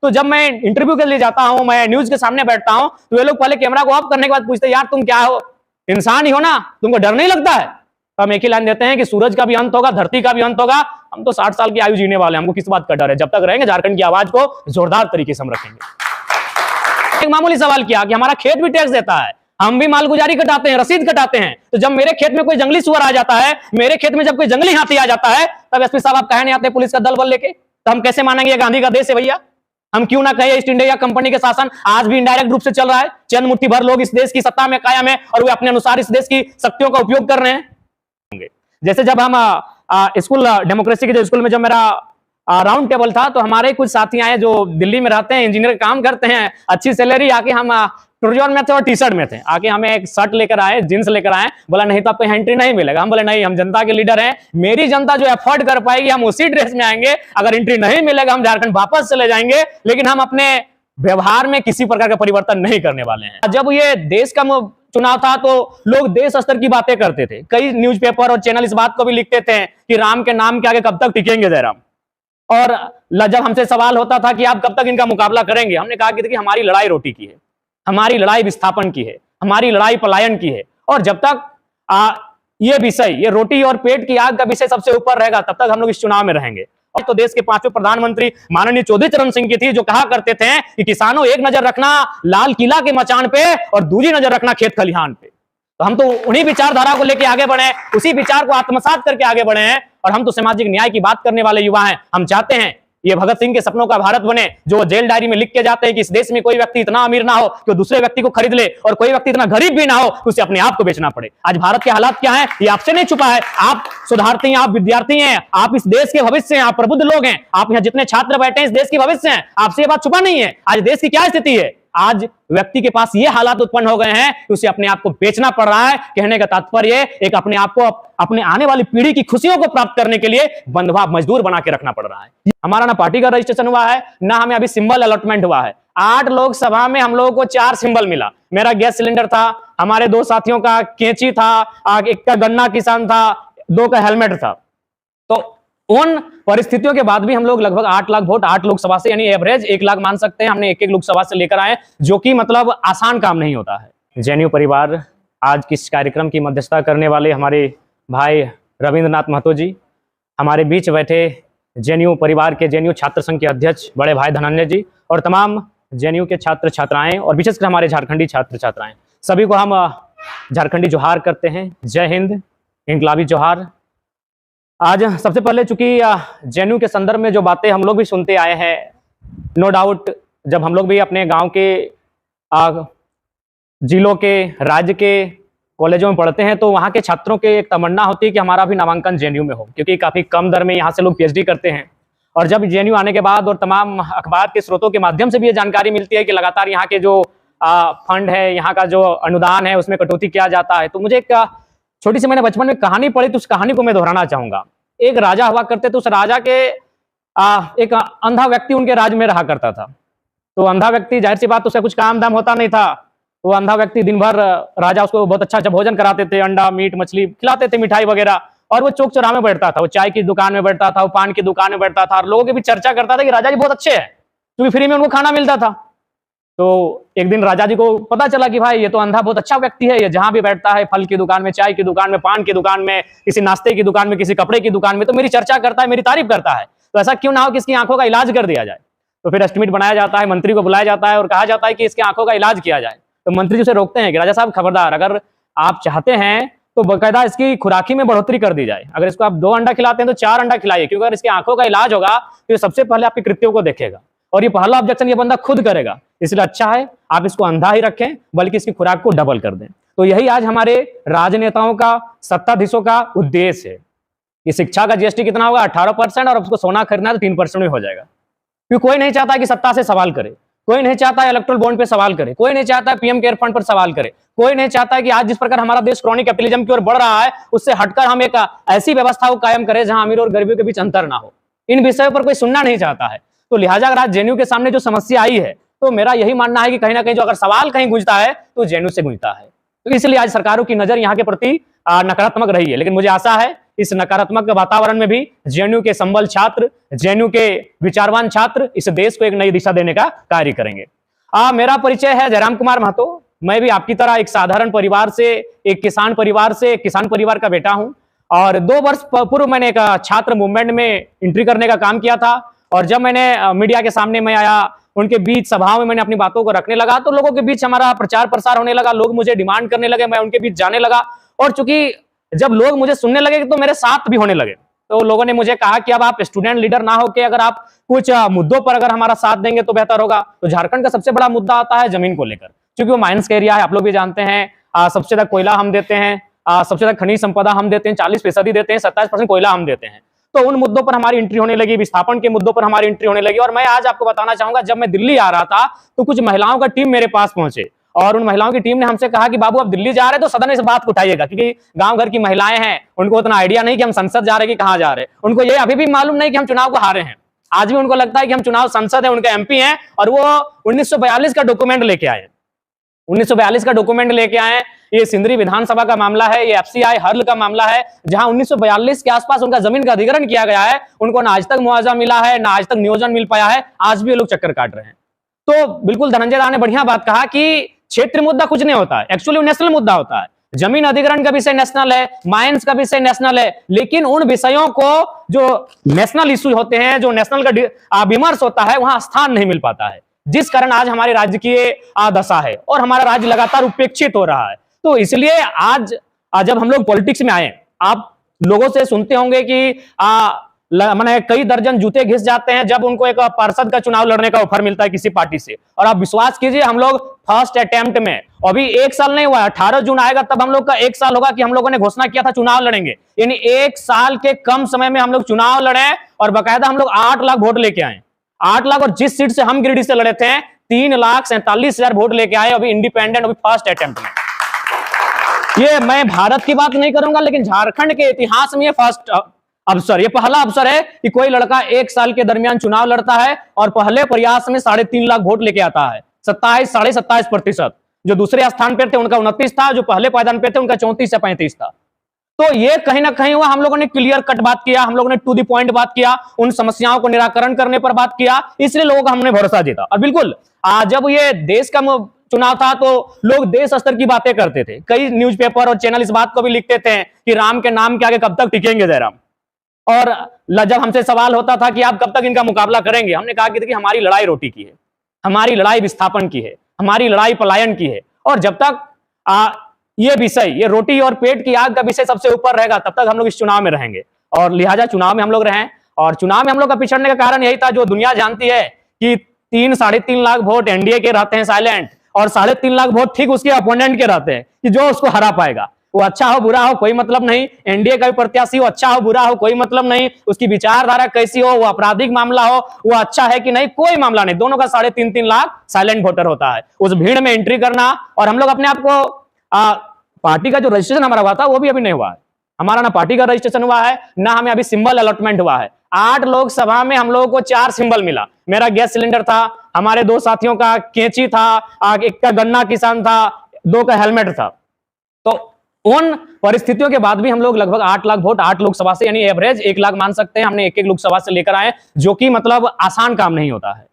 तो जब मैं इंटरव्यू के लिए जाता हूं, मैं न्यूज के सामने बैठता हूं, तो ये लोग पहले कैमरा को ऑफ करने के बाद पूछते हैं, यार तुम क्या हो, इंसान ही हो ना, तुमको डर नहीं लगता है? तो हम एक ही लाइन देते हैं कि सूरज का भी अंत होगा, धरती का भी अंत होगा, हम तो 60 साल की आयु जीने वाले हैं, हमको किस बात का डर है? जब तक रहेंगे झारखंड की आवाज को जोरदार तरीके से हम रखेंगे। एक मामूली सवाल किया कि हमारा खेत भी टैक्स देता है, हम भी मालगुजारी कटाते हैं, रसीद कटाते हैं, तो जब मेरे खेत में कोई जंगली सुअर आ जाता है, मेरे खेत में जब कोई जंगली हाथी आ जाता है, तब एसपी साहब आप कहे नहीं आते पुलिस का दल बल लेके? तो हम कैसे मानेंगे ये गांधी का देश है भैया? हम क्यों ना कहें ईस्ट इंडिया कंपनी के शासन आज भी इनडायरेक्ट रूप से चल रहा है, चंद मुट्ठी भर लोग इस देश की सत्ता में कायम है और वे अपने अनुसार इस देश की शक्तियों का उपयोग कर रहे हैं। जैसे जब हम स्कूल डेमोक्रेसी के जो स्कूल में जब मेरा राउंड टेबल था, तो हमारे कुछ साथी आए जो दिल्ली में रहते हैं, इंजीनियर का काम करते हैं, अच्छी सैलरी, आके हम टूरजोन में थे और टी शर्ट में थे, आके हमें एक शर्ट लेकर आए, जींस लेकर आए, बोला नहीं तो आपको एंट्री नहीं मिलेगा। हम बोले नहीं, हम जनता के लीडर हैं, मेरी जनता जो अफोर्ड कर पाएगी हम उसी ड्रेस में आएंगे, अगर एंट्री नहीं मिलेगा हम झारखंड वापस चले जाएंगे, लेकिन हम अपने व्यवहार में किसी प्रकार का परिवर्तन नहीं करने वाले हैं। जब ये देश का चुनाव था तो लोग देश स्तर की बातें करते थे, कई न्यूज़पेपर और चैनल इस बात को भी लिखते थे कि राम के नाम के आगे कब तक टिकेंगे जयराम। और जब हमसे सवाल होता था कि आप कब तक इनका मुकाबला करेंगे, हमने कहा कि देखिए हमारी लड़ाई रोटी की है, हमारी लड़ाई विस्थापन की है, हमारी लड़ाई पलायन की है, और जब तक ये विषय, ये रोटी और पेट की आग का विषय सबसे ऊपर रहेगा, तब तक हम लोग इस चुनाव में रहेंगे। और तो देश के 5वें प्रधानमंत्री माननीय चौधरी चरण सिंह की थी, जो कहा करते थे कि किसानों एक नजर रखना लाल किला के मचान पे और दूसरी नजर रखना खेत खलिहान पे। तो हम तो उन्हीं विचारधारा को लेकर आगे बढ़े, उसी विचार को आत्मसात करके आगे बढ़े हैं, और हम तो सामाजिक न्याय की बात करने वाले युवा हैं। हम चाहते हैं ये भगत सिंह के सपनों का भारत बने, जो जेल डायरी में लिख के जाते हैं कि इस देश में कोई व्यक्ति इतना अमीर ना हो कि दूसरे व्यक्ति को खरीद ले, और कोई व्यक्ति इतना गरीब भी ना हो कि उसे अपने आप को बेचना पड़े। आज भारत के हालात क्या है ये आपसे नहीं छुपा है, आप सुधारती हैं, आप विद्यार्थी हैं, आप इस देश के भविष्य हैं, आप प्रबुद्ध लोग हैं, आप यहाँ जितने छात्र बैठे हैं इस देश के भविष्य हैं, आपसे ये बात छुपा नहीं है। आज देश की क्या स्थिति है, आज व्यक्ति के पास ये हालात उत्पन्न हो गए हैं कि उसे अपने आप को बेचना पड़ रहा है। कहने का तात्पर्य एक अपने आप को अपने आने वाली पीढ़ी की खुशियों को प्राप्त करने के लिए बंधुआ मजदूर बना के रखना पड़ रहा है। हमारा ना पार्टी का रजिस्ट्रेशन हुआ है, ना हमें अभी सिंबल अलॉटमेंट हुआ है। 8 लोकसभा में हम लोगों को 4 सिंबल मिला। मेरा गैस सिलेंडर था, हमारे 2 साथियों का कैंची था, एक का गन्ना किसान था, 2 का हेलमेट था। तो उन परिस्थितियों के बाद भी हम लोग लगभग 8 लाख वोट 8 लोकसभा से, यानी एवरेज 1 लाख मान सकते हैं, हमने एक लोकसभा से लेकर आए, जो कि मतलब आसान काम नहीं होता है। जेएनयू परिवार आज किस कार्यक्रम की मध्यस्थता करने वाले हमारे भाई रविंद्रनाथ महतो जी, हमारे बीच बैठे जेएनयू परिवार के जेएनयू छात्र संघ के अध्यक्ष बड़े भाई धनंजय जी, और तमाम जेएनयू के छात्र छात्राएं और विशेषकर हमारे झारखंडी छात्र छात्राएं, सभी को हम झारखंडी जोहार करते हैं। जय हिंद, इनकलाबी जोहार। आज सबसे पहले चूंकि जेएनयू के संदर्भ में जो बातें हम लोग भी सुनते आए हैं, नो डाउट जब हम लोग भी अपने गांव के जिलों के राज्य के कॉलेजों में पढ़ते हैं, तो वहाँ के छात्रों के एक तमन्ना होती है कि हमारा भी नामांकन जेएनयू में हो, क्योंकि काफ़ी कम दर में यहाँ से लोग पीएचडी करते हैं। और जब जेएनयू आने के बाद और तमाम अखबार के स्रोतों के माध्यम से भी ये जानकारी मिलती है कि लगातार यहाँ के जो फंड है, यहाँ का जो अनुदान है, उसमें कटौती किया जाता है। तो मुझे एक छोटी सी मैंने बचपन में कहानी पढ़ी, तो उस कहानी को मैं दोहराना चाहूंगा। एक राजा हुआ करते, तो उस राजा के एक अंधा व्यक्ति उनके राज्य में रहा करता था। तो अंधा व्यक्ति, जाहिर सी बात, उसका कुछ काम दाम होता नहीं था। वो अंधा व्यक्ति दिन भर राजा उसको बहुत अच्छा अच्छा भोजन कराते थे, अंडा मीट मछली खिलाते थे, मिठाई वगैरह, और वो चौक चौराहे में बैठता था, वो चाय की दुकान में बैठता था, वो पान की दुकान में बैठता था, और लोगों की भी चर्चा करता था कि राजा जी बहुत अच्छे हैं, क्योंकि फ्री में उनको खाना मिलता था। तो एक दिन राजा जी को पता चला कि भाई ये तो अंधा बहुत अच्छा व्यक्ति है, ये जहां भी बैठता है, फल की दुकान में, चाय की दुकान में, पान की दुकान में, किसी नाश्ते की दुकान में, किसी कपड़े की दुकान में, तो मेरी चर्चा करता है, मेरी तारीफ करता है, तो ऐसा क्यों ना हो कि इसकी आंखों का इलाज कर दिया जाए। तो फिर एस्टिमेट बनाया जाता है, मंत्री को बुलाया जाता है और कहा जाता है कि इसकी आंखों का इलाज किया जाए। तो मंत्री जी उसे रोकते हैं कि राजा साहब खबरदार, अगर आप चाहते हैं तो बाकायदा इसकी खुराकी में बढ़ोतरी कर दी जाए। अगर इसको आप 2 अंडा खिलाते हैं तो 4 अंडा खिलाइए, क्योंकि अगर इसकी आंखों का इलाज होगा तो ये सबसे पहले आपकी कृत्यों को देखेगा, और ये पहला ऑब्जेक्शन ये बंदा खुद करेगा। इसलिए अच्छा है आप इसको अंधा ही रखें, बल्कि इसकी खुराक को डबल कर दें। तो यही आज हमारे राजनेताओं का, सत्ताधीशों का उद्देश्य है कि शिक्षा का जीएसटी कितना होगा, 18%, और उसको सोना खरीदना तो 3% में हो जाएगा। क्योंकि कोई नहीं चाहता कि सत्ता से सवाल करे, कोई नहीं चाहता है इलेक्ट्रल बॉन्ड पे सवाल करे, कोई नहीं चाहता है पीएम केयर फंड पर सवाल करे, कोई नहीं चाहता है कि आज जिस प्रकार हमारा देश क्रॉनिक कैपिटलिज्म की ओर बढ़ रहा है, उससे हटकर हम एक ऐसी व्यवस्था को कायम करें जहां अमीर और गरीबों के बीच अंतर ना हो। इन विषयों पर कोई सुनना नहीं चाहता है। तो लिहाजा अगर आज जेएनयू के सामने जो समस्या आई है, तो मेरा यही मानना है कि कहीं ना कहीं जो अगर सवाल कहीं गूंजता है तो जेएनयू से गूंजता है। तो इसलिए आज सरकारों की नजर यहाँ के प्रति नकारात्मक रही है। लेकिन मुझे आशा है इस नकारात्मक वातावरण में भी जेएनयू के संबल छात्र, जेएनयू के विचारवान छात्र इस देश को एक नई दिशा देने का कार्य करेंगे। मेरा परिचय है जयराम कुमार महतो। मैं भी आपकी तरह एक साधारण परिवार से, एक किसान परिवार का बेटा हूं और 2 वर्ष पूर्व मैंने एक छात्र मूवमेंट में एंट्री करने का काम किया था। और जब मैंने मीडिया के सामने में आया, उनके बीच सभाओं में मैंने अपनी बातों को रखने लगा, तो लोगों के बीच हमारा प्रचार प्रसार होने लगा, लोग मुझे डिमांड करने लगे, मैं उनके बीच जाने लगा। और चूंकि जब लोग मुझे सुनने लगे तो मेरे साथ भी होने लगे, तो लोगों ने मुझे कहा कि अब आप स्टूडेंट लीडर ना होकर अगर आप कुछ मुद्दों पर अगर हमारा साथ देंगे तो बेहतर होगा। तो झारखंड का सबसे बड़ा मुद्दा आता है जमीन को लेकर, क्योंकि वो माइंस का एरिया है, आप लोग भी जानते हैं। सबसे ज्यादा कोयला हम देते हैं, सबसे ज्यादा खनिज संपदा हम देते हैं, 40% देते हैं, 27% कोयला हम देते हैं। तो उन मुद्दों पर हमारी एंट्री होने लगी, विस्थापन के मुद्दों पर हमारी एंट्री होने लगी। और मैं आज आपको बताना चाहूंगा, जब मैं दिल्ली आ रहा था तो कुछ महिलाओं का टीम मेरे पास पहुंचे और उन महिलाओं की टीम ने हमसे कहा कि बाबू आप दिल्ली जा रहे हैं तो सदन में इस बात को उठाइएगा, क्योंकि गांव घर की महिलाएं हैं, उनको उतना आइडिया नहीं कि हम संसद जा रहे हैं कि कहां जा रहे हैं। उनको ये अभी भी मालूम नहीं कि हम चुनाव को हारे हैं। आज भी उनको लगता है कि हम चुनाव संसद है, उनके एमपी हैं और वो 1942 का डॉक्यूमेंट लेके आए। 1942 का डॉक्यूमेंट लेके आए। ये सिंदरी विधानसभा का मामला है, ये एफसीआई हर्ल का मामला है, जहां 1942 के आसपास उनका जमीन का अधिग्रहण किया गया है। उनको ना आज तक मुआवजा मिला है, ना आज तक नियोजन मिल पाया है। आज भी ये लोग चक्कर काट रहे हैं। तो बिल्कुल धनंजय राव ने बढ़िया बात कहा कि क्षेत्रीय मुद्दा कुछ नहीं होता है, एक्चुअली नेशनल मुद्दा होता है। जमीन अधिग्रहण का विषय नेशनल है, माइंस का विषय नेशनल है, लेकिन उन विषयों को जो नेशनल इश्यू होते हैं, जो नेशनल का विमर्श होता है, वहां स्थान नहीं मिल पाता है, जिस कारण आज हमारे राज्य की दशा है और हमारा राज्य लगातार उपेक्षित हो रहा है। तो इसलिए आज जब हम लोग पॉलिटिक्स में आए, आप लोगों से सुनते होंगे कि मैंने कई दर्जन जूते घिस जाते हैं जब उनको एक पार्षद का चुनाव लड़ने का ऑफर मिलता है किसी पार्टी से। और आप विश्वास कीजिए, हम लोग फर्स्ट अटेम्प्ट में, अभी 1 साल नहीं हुआ, 18 जून आएगा तब हम लोग का 1 साल होगा कि हम लोगों ने घोषणा किया था चुनाव लड़ेंगे। यानी 1 साल के कम समय में हम लोग चुनाव लड़े और बाकायदा हम लोग 8 लाख वोट लेके आए। 8 लाख, और जिस सीट से हम गिरिडीह से लड़े थे 3,47,000 वोट लेके आए, अभी इंडिपेंडेंट, अभी फर्स्ट अटेम्प्ट में। ये मैं भारत की बात नहीं करूंगा, लेकिन झारखंड के इतिहास में ये फर्स्ट अवसर, ये पहला अवसर है कि कोई लड़का 1 साल के दरमियान चुनाव लड़ता है और पहले प्रयास में 3.5 लाख वोट लेके आता है। 27-27.5%। जो दूसरे स्थान पर थे उनका 29 था, जो पहले पायदान पे थे उनका 34 से 35 था। तो ये कहीं ना कहीं हुआ, हम लोगों ने क्लियर कट बात किया, हम लोगों ने टू द पॉइंट बात किया, उन समस्याओं को निराकरण करने पर बात किया, इसलिए लोगों को हमने भरोसा दिया। और बिल्कुल जब ये देश का चुनाव था तो लोग देश स्तर की बातें करते थे, कई न्यूज़पेपर और चैनल इस बात को भी लिखते थे कि राम के नाम के आगे कब तक टिकेंगे जयराम। और जब हमसे सवाल होता था कि आप कब तक इनका मुकाबला करेंगे, हमने कहा कि देखिए हमारी लड़ाई रोटी की है, हमारी लड़ाई विस्थापन की है, हमारी लड़ाई पलायन की है। और जब तक ये विषय, ये रोटी और पेट की आग का विषय सबसे ऊपर रहेगा, तब तक हम लोग इस चुनाव में रहेंगे। और लिहाजा चुनाव में हम लोग रहे। और चुनाव में हम लोग का पिछड़ने का कारण यही था, जो दुनिया जानती है कि 3-3.5 लाख वोट एनडीए के रहते हैं साइलेंट, और 3.5 लाख वोट ठीक उसके अपोनेंट के रहते हैं कि जो उसको हरा पाएगा। वो अच्छा हो बुरा हो कोई मतलब नहीं, एनडीए का भी प्रत्याशी हो अच्छा हो बुरा हो कोई मतलब नहीं, उसकी विचारधारा कैसी हो, वो आपराधिक मामला हो, वो अच्छा है कि नहीं, कोई मामला नहीं, दोनों का 3.5 लाख साइलेंट वोटर होता है। उस भीड़ में एंट्री करना, और हम लोग अपने आप को पार्टी का जो रजिस्ट्रेशन हमारा हुआ था वो भी अभी नहीं हुआ है। हमारा ना पार्टी का रजिस्ट्रेशन हुआ है, ना हमें अभी सिंबल अलॉटमेंट हुआ है। 8 लोकसभा में हम लोगों को 4 सिंबल मिला। मेरा गैस सिलेंडर था, हमारे 2 साथियों का कैंची था, एक का गन्ना किसान था, 2 का हेलमेट था। तो उन परिस्थितियों के बाद भी हम लोग लगभग 8 लाख वोट 8 लोकसभा से, यानी एवरेज 1 लाख मान सकते हैं, हमने एक लोकसभा से लेकर आए, जो कि मतलब आसान काम नहीं होता है।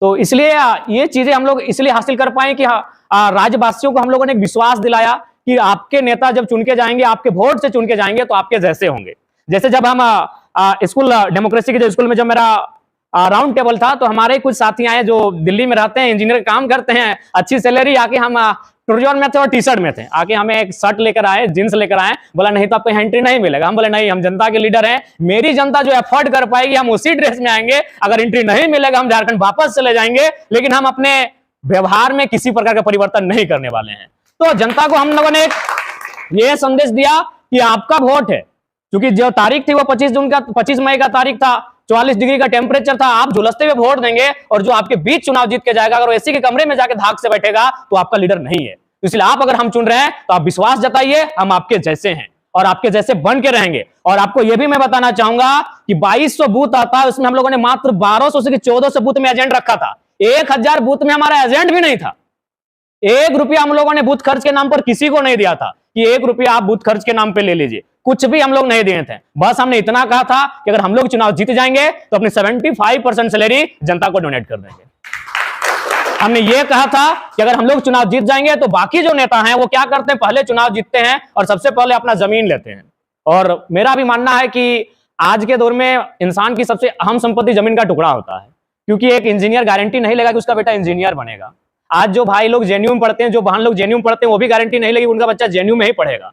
तो इसलिए ये चीजें हम लोग इसलिए हासिल कर पाए कि राज्यवासियों को हम लोगों ने एक विश्वास दिलाया कि आपके नेता जब चुन के जाएंगे, आपके वोट से चुन के जाएंगे, तो आपके जैसे होंगे। जैसे जब हम स्कूल डेमोक्रेसी के जो स्कूल में जब मेरा राउंड टेबल था, तो हमारे कुछ साथी आए जो दिल्ली में रहते हैं, इंजीनियर का काम करते हैं, अच्छी सैलरी, आके हम टूरजोन में थे और टी-शर्ट में थे, आके हमें एक शर्ट लेकर आए, जींस लेकर आए, बोला नहीं तो आपको एंट्री नहीं मिलेगा। हम बोले नहीं, हम जनता के लीडर हैं, मेरी जनता जो अफोर्ड कर पाएगी हम उसी ड्रेस में आएंगे, अगर एंट्री नहीं मिलेगा हम झारखंड वापस चले जाएंगे, लेकिन हम अपने व्यवहार में किसी प्रकार का परिवर्तन नहीं करने वाले हैं। तो जनता को हम लोगों ने यह संदेश दिया कि आपका वोट है, क्योंकि जो तारीख थी वो 25 मई का तारीख था, 44 डिग्री का टेम्परेचर था, आप झुलसते हुए वोट देंगे और जो आपके बीच चुनाव जीत के जाएगा, अगर एसी के कमरे में जाके धाक से बैठेगा तो आपका लीडर नहीं है। इसलिए आप अगर हम चुन रहे हैं तो आप विश्वास जताइए, हम आपके जैसे हैं और आपके जैसे बन के रहेंगे। और आपको यह भी मैं बताना चाहूंगा कि 2200 बूथ आता है, उसमें हम लोगों ने मात्र 1200 से 1400 बूथ में एजेंट रखा था। 1000 बूथ में हमारा एजेंट भी नहीं था। 1 रुपया हम लोगों ने बूथ खर्च के नाम पर किसी को नहीं दिया था कि 1 रुपया आप बूथ खर्च के नाम पे ले लीजिए। कुछ भी हम लोग नहीं दिए थे। बस हमने इतना कहा था कि अगर हम लोग चुनाव जीत जाएंगे तो अपनी 75% सैलरी जनता को डोनेट कर देंगे। हमने ये कहा था कि अगर हम लोग चुनाव जीत जाएंगे तो बाकी जो नेता हैं वो क्या करते हैं, पहले चुनाव जीतते हैं और सबसे पहले अपना जमीन लेते हैं। और मेरा भी मानना है कि आज के दौर में इंसान की सबसे अहम संपत्ति जमीन का टुकड़ा होता है, क्योंकि एक इंजीनियर गारंटी नहीं लेगा कि उसका बेटा इंजीनियर बनेगा। आज जो भाई लोग जेएनयू में पढ़ते हैं, जो बहन लोग जेएनयू में पढ़ते हैं, वो भी गारंटी नहीं लेगी उनका बच्चा जेएनयू में ही पढ़ेगा।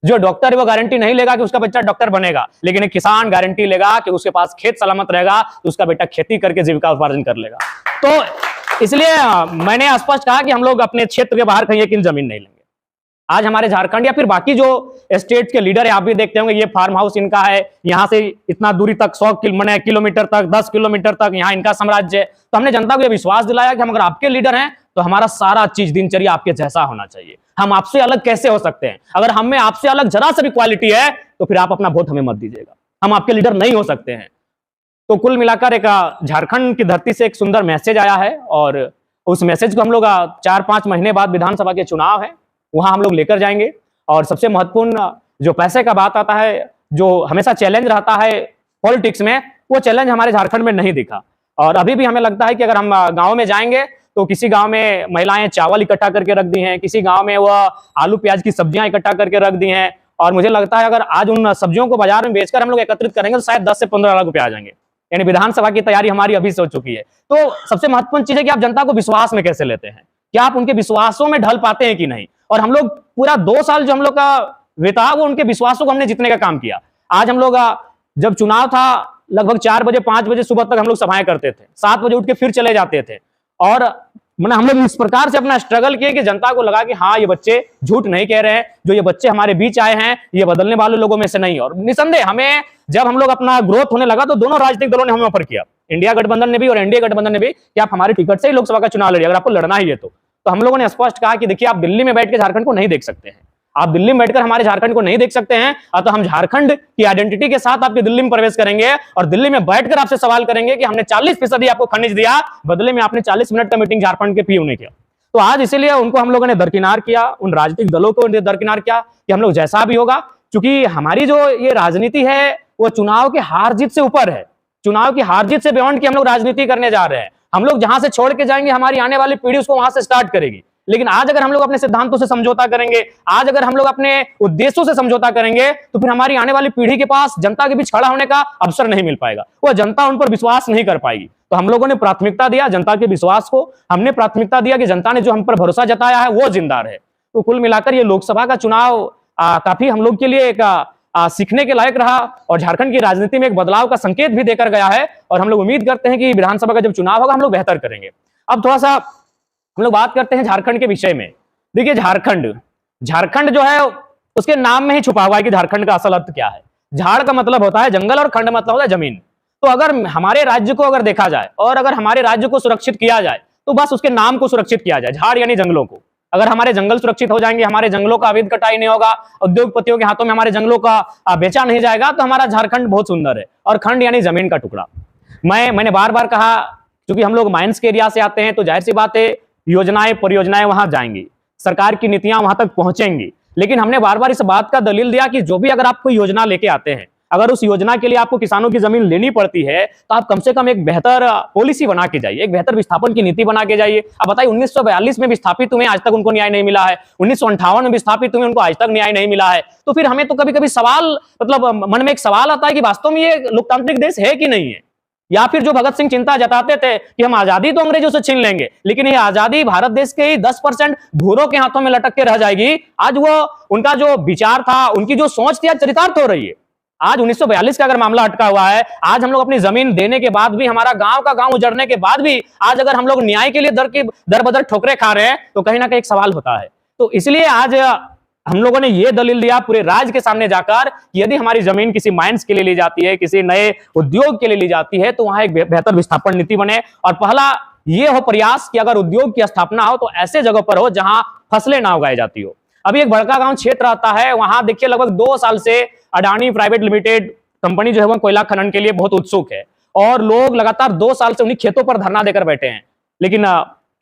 जो डॉक्टर है वो गारंटी नहीं लेगा कि उसका बच्चा डॉक्टर बनेगा, लेकिन एक किसान गारंटी लेगा कि उसके पास खेत सलामत रहेगा तो उसका बेटा खेती करके जीविका उपार्जन कर लेगा। तो इसलिए मैंने स्पष्ट कहा कि हम लोग अपने क्षेत्र के बाहर कहीं एक जमीन नहीं लेंगे। आज हमारे झारखंड या फिर बाकी जो स्टेट के लीडर है, आप भी देखते होंगे, ये फार्म हाउस इनका है, यहाँ से इतना दूरी तक 100 किलोमीटर तक, 10 किलोमीटर तक यहाँ इनका साम्राज्य है। तो हमने जनता को यह विश्वास दिलाया कि हम अगर आपके लीडर हैं तो हमारा सारा चीज दिनचर्या आपके जैसा होना चाहिए। हम आपसे अलग कैसे हो सकते हैं? अगर हमें आपसे अलग जरा सा भी क्वालिटी है तो फिर आप अपना वोट हमें मत दीजिएगा, हम आपके लीडर नहीं हो सकते हैं। तो कुल मिलाकर एक झारखंड की धरती से एक सुंदर मैसेज आया है और उस मैसेज को हम लोग 4-5 महीने बाद विधानसभा के चुनाव है वहां हम लोग लेकर जाएंगे। और सबसे महत्वपूर्ण जो पैसे का बात आता है, जो हमेशा चैलेंज रहता है पॉलिटिक्स में, वो चैलेंज हमारे झारखंड में नहीं दिखा। और अभी भी हमें लगता है कि अगर हम गांव में जाएंगे तो किसी गांव में महिलाएं चावल इकट्ठा करके रख दी हैं, किसी गांव में वह आलू प्याज की सब्जियां इकट्ठा करके रख दी हैं। और मुझे लगता है अगर आज उन सब्जियों को बाजार में बेचकर हम लोग एकत्रित करेंगे तो शायद 10 से 15 लाख रुपए आ जाएंगे। यानी विधानसभा की तैयारी हमारी अभी से हो चुकी है। तो सबसे महत्वपूर्ण चीज है कि आप जनता को विश्वास में कैसे लेते हैं, क्या आप उनके विश्वासों में ढल पाते हैं कि नहीं। और हम लोग पूरा 2 साल जो हम लोग का बीता वो उनके विश्वासों को हमने जीतने का काम किया। आज हम लोग जब चुनाव था लगभग 4 बजे 5 बजे सुबह तक हम लोग सभाएं करते थे, 7 बजे उठ के फिर चले जाते थे। और मैंने हम लोग इस प्रकार से अपना स्ट्रगल किए कि जनता को लगा कि हाँ ये बच्चे झूठ नहीं कह रहे हैं, जो ये बच्चे हमारे बीच आए हैं ये बदलने वाले लोगों में से नहीं। और निसंदेह हमें जब हम लोग अपना ग्रोथ होने लगा तो दोनों राजनीतिक दलों ने हमें ऑफर किया, इंडिया गठबंधन ने भी और एनडीए गठबंधन ने भी, कि आप हमारे टिकट से ही लोकसभा का चुनाव लड़िए अगर आपको लड़ना ही है तो हम लोगों ने स्पष्ट कहा कि देखिए आप दिल्ली में बैठ के झारखंड को नहीं देख सकते हैं, आप दिल्ली में बैठकर हमारे झारखंड को नहीं देख सकते हैं। तो हम झारखंड की आइडेंटिटी के साथ आपके दिल्ली में प्रवेश करेंगे और दिल्ली में बैठकर आपसे सवाल करेंगे कि हमने 40% आपको खनिज दिया, बदले में आपने 40 मिनट का मीटिंग झारखंड के पीयू ने किया। तो आज इसीलिए उनको हम लोगों ने दरकिनार किया, उन राजनीतिक दलों को दरकिनार किया कि हम लोग जैसा भी होगा, क्योंकि हमारी जो ये राजनीति है वो चुनाव के हार जीत से ऊपर है, चुनाव की हार जीत से बियॉन्ड की हम लोग राजनीति करने जा रहे हैं। हम लोग जहां से छोड़ के जाएंगे हमारी आने वाली पीढ़ी उसको वहां से स्टार्ट करेगी। लेकिन आज अगर हम लोग अपने सिद्धांतों से समझौता करेंगे, आज अगर हम लोग अपने उद्देश्यों से समझौता करेंगे तो फिर हमारी आने वाली पीढ़ी के पास जनता के बीच खड़ा होने का अवसर नहीं मिल पाएगा, वो जनता उन पर विश्वास नहीं कर पाएगी। तो हम लोगों ने प्राथमिकता दिया जनता के विश्वास को, हमने प्राथमिकता दिया कि जनता ने जो हम पर भरोसा जताया है वो जिंदा रहे। तो कुल मिलाकर ये लोकसभा का चुनाव काफी हम लोग के लिए एक सीखने के लायक रहा और झारखंड की राजनीति में एक बदलाव का संकेत भी देकर गया है। और हम लोग उम्मीद करते हैं कि विधानसभा का जब चुनाव होगा हम लोग बेहतर करेंगे। अब थोड़ा सा हम लोग बात करते हैं झारखंड के विषय में। देखिए झारखंड जो है उसके नाम में ही छुपा हुआ है कि झारखंड का असल अर्थ क्या है। झाड़ का मतलब होता है जंगल और खंड मतलब होता है जमीन। तो अगर हमारे राज्य को अगर देखा जाए और अगर हमारे राज्य को सुरक्षित किया जाए तो बस उसके नाम को सुरक्षित किया जाए, झाड़ यानी जंगलों को। अगर हमारे जंगल सुरक्षित हो जाएंगे, हमारे जंगलों का अवैध कटाई नहीं होगा, उद्योगपतियों के हाथों में हमारे जंगलों का बेचा नहीं जाएगा, तो हमारा झारखंड बहुत सुंदर है। और खंड यानी जमीन का टुकड़ा। मैंने बार बार कहा, क्योंकि हम लोग माइंस के एरिया से आते हैं तो जाहिर सी बात है योजनाएं परियोजनाएं वहां जाएंगी, सरकार की नीतियां वहां तक पहुंचेंगी। लेकिन हमने बार बार इस बात का दलील दिया कि जो भी अगर आप कोई योजना लेके आते हैं, अगर उस योजना के लिए आपको किसानों की जमीन लेनी पड़ती है तो आप कम से कम एक बेहतर पॉलिसी बना के जाइए, एक बेहतर विस्थापन की नीति बना के जाइए। अब बताइए 1942 में विस्थापित हुए आज तक उनको न्याय नहीं मिला है, 1958 में विस्थापित हुए उनको आज तक न्याय नहीं मिला है। तो फिर हमें तो कभी कभी सवाल मतलब मन में एक सवाल आता है कि वास्तव में ये लोकतांत्रिक देश है कि नहीं है। या फिर जो भगत सिंह चिंता जताते थे कि हम आजादी तो अंग्रेजों से छीन लेंगे लेकिन ये आजादी भारत देश के ही 10% भूरों के हाथों में लटक के रह जाएगी। आज वो उनका जो विचार था, उनकी जो सोच थी, आज चरितार्थ हो रही है। आज 1942 का अगर मामला अटका हुआ है, आज हम लोग अपनी जमीन देने के बाद भी, हमारा गांव का गांव उजड़ने के बाद भी आज अगर हम लोग न्याय के लिए दर बदर ठोकरे खा रहे हैं तो कहीं ना कहीं एक सवाल होता है। तो इसलिए आज हम लोगों ने यह दलील दिया पूरे राज्य के सामने जाकर कि यदि हमारी जमीन किसी माइंस के लिए ली जाती है, किसी नए उद्योग के लिए ली जाती है, तो वहां एक बेहतर विस्थापन नीति बने। और पहला यह हो प्रयास कि अगर उद्योग की स्थापना हो तो ऐसे जगह पर हो जहां फसलें ना उगाई जाती हो। अभी एक बड़का गांव क्षेत्र आता है, वहां देखिए लगभग 2 साल से अडानी प्राइवेट लिमिटेड कंपनी जो है वो कोयला खनन के लिए बहुत उत्सुक है और लोग लगातार 2 साल से उन्हीं खेतों पर धरना देकर बैठे हैं। लेकिन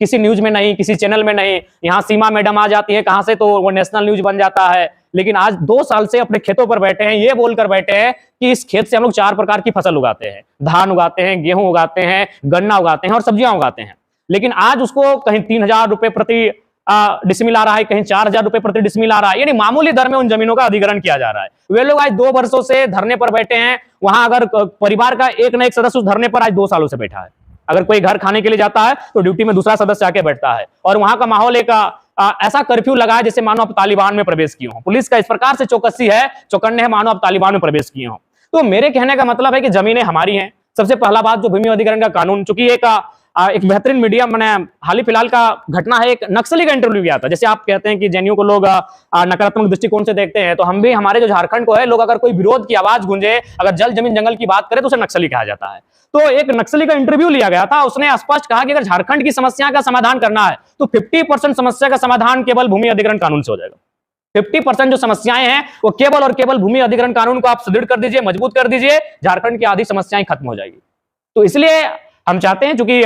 किसी न्यूज में नहीं, किसी चैनल में नहीं। यहाँ सीमा मैडम आ जाती है कहां से, तो वो नेशनल न्यूज बन जाता है। लेकिन आज 2 साल से अपने खेतों पर बैठे हैं, ये बोलकर बैठे हैं कि इस खेत से हम लोग 4 प्रकार की फसल उगाते हैं, धान उगाते हैं, गेहूं उगाते हैं, गन्ना उगाते हैं और सब्जियां उगाते हैं। लेकिन आज उसको कहीं 3,000 रुपए प्रति डिसमिल आ रहा है, कहीं 4,000 रुपए प्रति डिसमिल आ रहा है, यानी मामूली दर में उन जमीनों का अधिग्रहण किया जा रहा है। वे लोग आज 2 वर्षों से धरने पर बैठे हैं। वहां अगर परिवार का एक न एक सदस्य उस धरने पर आज 2 सालों से बैठा है। अगर कोई घर खाने के लिए जाता है तो ड्यूटी में दूसरा सदस्य आके बैठता है, और वहां का माहौल एक ऐसा कर्फ्यू लगा है जैसे मानो आप तालिबान में प्रवेश किए हो। पुलिस का इस प्रकार से चौकसी है, चौकन्ने है, मानो आप तालिबान में प्रवेश किए हो। तो मेरे कहने का मतलब है कि जमीनें हमारी हैं। सबसे पहला बात, जो भूमि अधिग्रहण का कानून, चूंकि एक बेहतरीन मीडिया मैंने हाल ही फिलहाल का घटना है, एक नक्सली का इंटरव्यू किया था। जैसे आप कहते हैं कि जेएनयू को लोग नकारात्मक दृष्टिकोण से देखते हैं, तो हम भी, हमारे जो झारखंड को है, लोग अगर कोई विरोध की आवाज गूंजे, अगर जल जमीन जंगल की बात करें तो उसे नक्सली कहा जाता है। तो एक नक्सली का इंटरव्यू लिया गया था, उसने स्पष्ट कहा कि अगर झारखंड की समस्या का समाधान करना है तो 50% समस्या का समाधान केवल भूमि अधिग्रहण कानून से हो जाएगा। 50% जो समस्याएं हैं वो केवल और केवल भूमि अधिग्रहण कानून को आप सुदृढ़ कर दीजिए, मजबूत कर दीजिए, झारखंड की आधी समस्याएं खत्म हो जाएगी। तो इसलिए हम चाहते हैं, चूंकि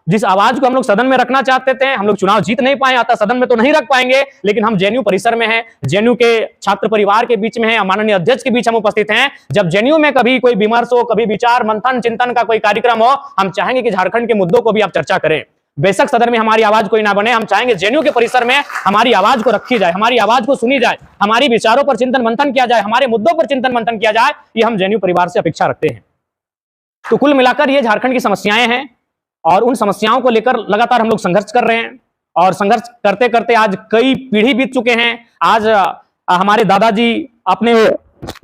जिस आवाज को हम लोग सदन में रखना चाहते थे, हम लोग चुनाव जीत नहीं पाए, आता सदन में तो नहीं रख पाएंगे, लेकिन हम जेएनयू परिसर में हैं, जेएनयू के छात्र परिवार के बीच में हैं, माननीय अध्यक्ष के बीच हम उपस्थित हैं। जब जेएनयू में कभी कोई विमर्श हो, कभी विचार मंथन चिंतन का कोई कार्यक्रम हो, हम चाहेंगे कि झारखंड के मुद्दों को भी आप चर्चा करें। बेशक सदन में हमारी आवाज कोई ना बने, हम चाहेंगे जेएनयू के परिसर में हमारी आवाज को रखी जाए, हमारी आवाज को सुनी जाए, हमारी विचारों पर चिंतन मंथन किया जाए, हमारे मुद्दों पर चिंतन मंथन किया जाए। ये हम जेएनयू परिवार से अपेक्षा रखते हैं। तो कुल मिलाकर ये झारखंड की समस्याएं हैं, और उन समस्याओं को लेकर लगातार हम लोग संघर्ष कर रहे हैं, और संघर्ष करते करते आज कई पीढ़ी बीत चुके हैं। आज हमारे दादाजी अपने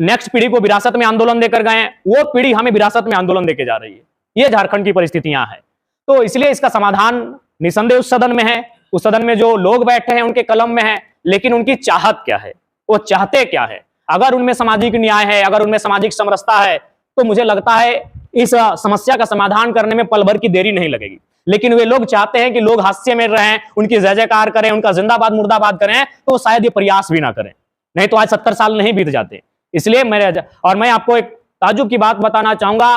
नेक्स्ट पीढ़ी को विरासत में आंदोलन देकर गए हैं, वो पीढ़ी हमें विरासत में आंदोलन देके जा रही है। ये झारखंड की परिस्थितियां हैं। तो इसलिए इसका समाधान निसंदेह उस सदन में है, उस सदन में जो लोग बैठे हैं उनके कलम में है, लेकिन उनकी चाहत क्या है, वो चाहते क्या है। अगर उनमें सामाजिक न्याय है, अगर उनमें सामाजिक समरसता है, तो मुझे लगता है इस समस्या का समाधान करने में पल भर की देरी नहीं लगेगी। लेकिन वे लोग चाहते हैं कि लोग हास्य में रहें, उनकी जय जयकार करें, उनका जिंदाबाद मुर्दाबाद करें, तो शायद ये प्रयास भी ना करें, नहीं तो आज 70 साल नहीं बीत जाते। इसलिए मैं आपको एक ताजुब की बात बताना चाहूंगा।